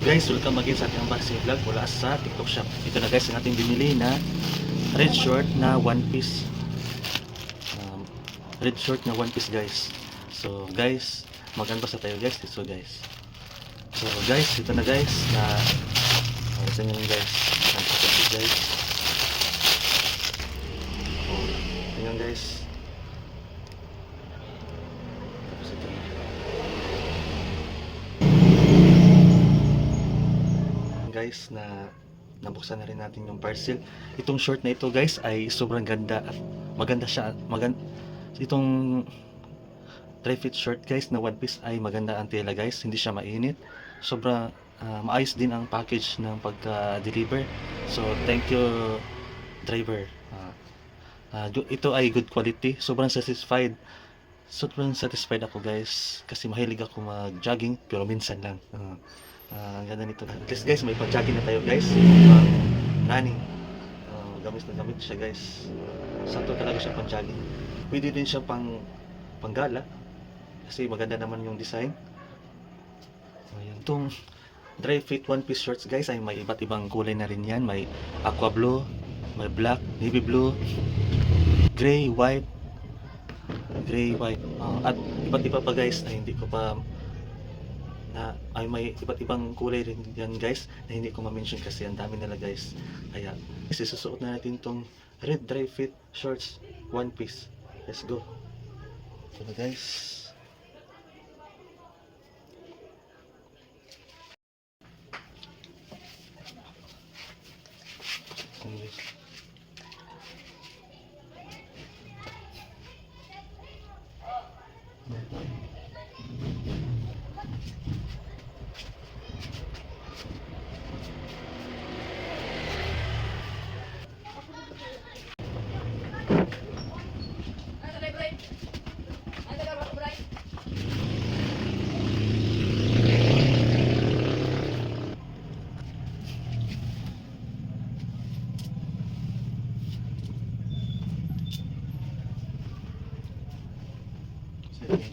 Guys, welcome again sa ating unboxing vlog mula sa TikTok Shop. Ito na guys ang ating binili na red short na one piece. Red short na one piece guys. So guys, mag-unbox na tayo guys. So guys, ito na guys na sa inyo guys. Guys. Ayan guys. Tapos ito na. Guys na nabuksan na rin natin yung parcel. Itong short na ito guys ay sobrang ganda at maganda siya. Itong dry fit short guys na one piece ay maganda ang tela guys. Hindi siya mainit. Sobra maayos din ang package ng pagka-deliver. So thank you driver. Ito ay good quality. Sobrang satisfied ako guys kasi mahilig ako mag-jogging pero minsan lang. Ang ganda nito. At least guys, may pang-jogging na tayo guys. Running. Gamit na gamit siya guys. Sakto talaga siya pang-jogging. Pwede din siya panggala. Kasi maganda naman yung design. Ayan. Itong dry fit one piece shorts guys ay may iba't ibang kulay na rin yan. May aqua blue, may black, navy blue, gray, white, at iba't iba pa guys na hindi ko pa ay may iba't ibang kulay rin yan guys na hindi ko ma-mention kasi ang dami nila guys. Kaya isusuot na natin tong red dry fit shorts one piece. Let's go. So guys,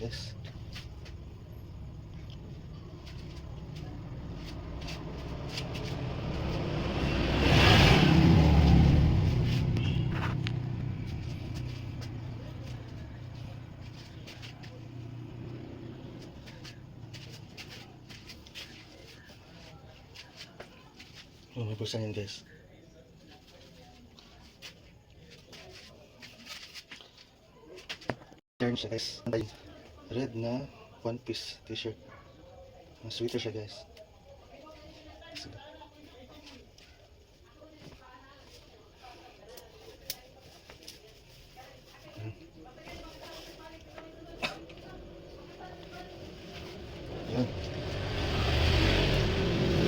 guys. May bulsa yan guys. Turn siya guys. Red na one piece t-shirt. Sweater siya guys. Yan.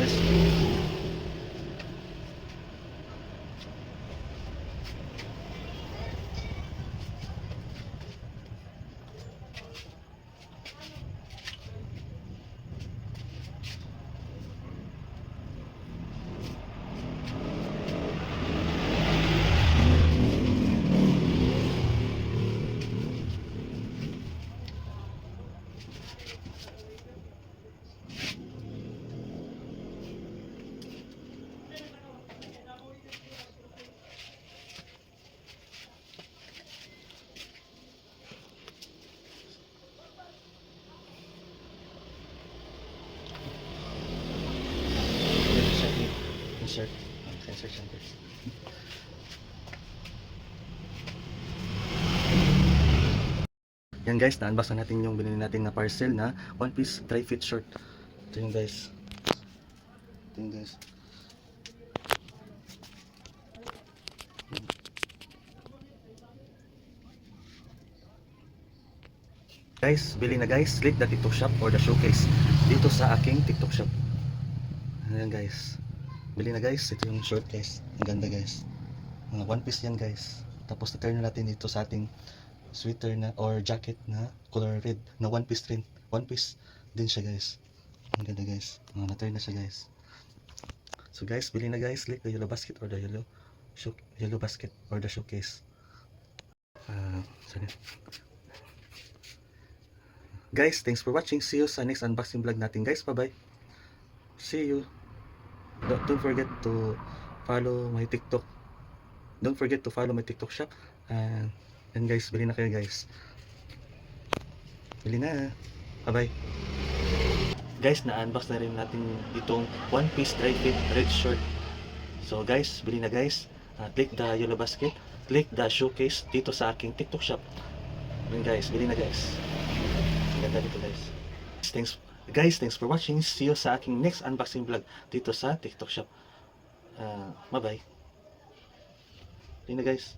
Yes. Insert. Insert siya guys. Yan guys, na-unbox na natin yung binili natin na parcel na one piece dry fit short. Ito yung guys. Ito yung guys. Guys, bili na guys. Click the TikTok shop or the showcase dito sa aking TikTok shop. Ayan guys. Bili na guys. Ito yung short guys. Ang ganda guys. Mga one piece yan guys. Tapos na-turn na natin dito sa ating sweater na or jacket na color red na one piece rin. One piece din siya guys. Ang ganda guys. Na-turn na siya guys. So guys, bili na guys. Click the yellow basket or the yellow basket or the showcase. Sorry. Guys, thanks for watching. See you sa next unboxing vlog natin guys. Bye bye. See you. don't forget to follow my TikTok. Don't forget to follow my TikTok shop. And guys, bili na kayo guys. Bili na. Bye-bye. Guys, na-unbox na rin natin itong one piece dry fit red short. So guys, bili na guys. Click the yellow basket. Click the showcase dito sa aking TikTok shop. Yun guys, bili na guys. Ang ganda dito guys. Thanks for watching. See you sa aking next unboxing vlog dito sa TikTok shop. Bye-bye. Bili na guys.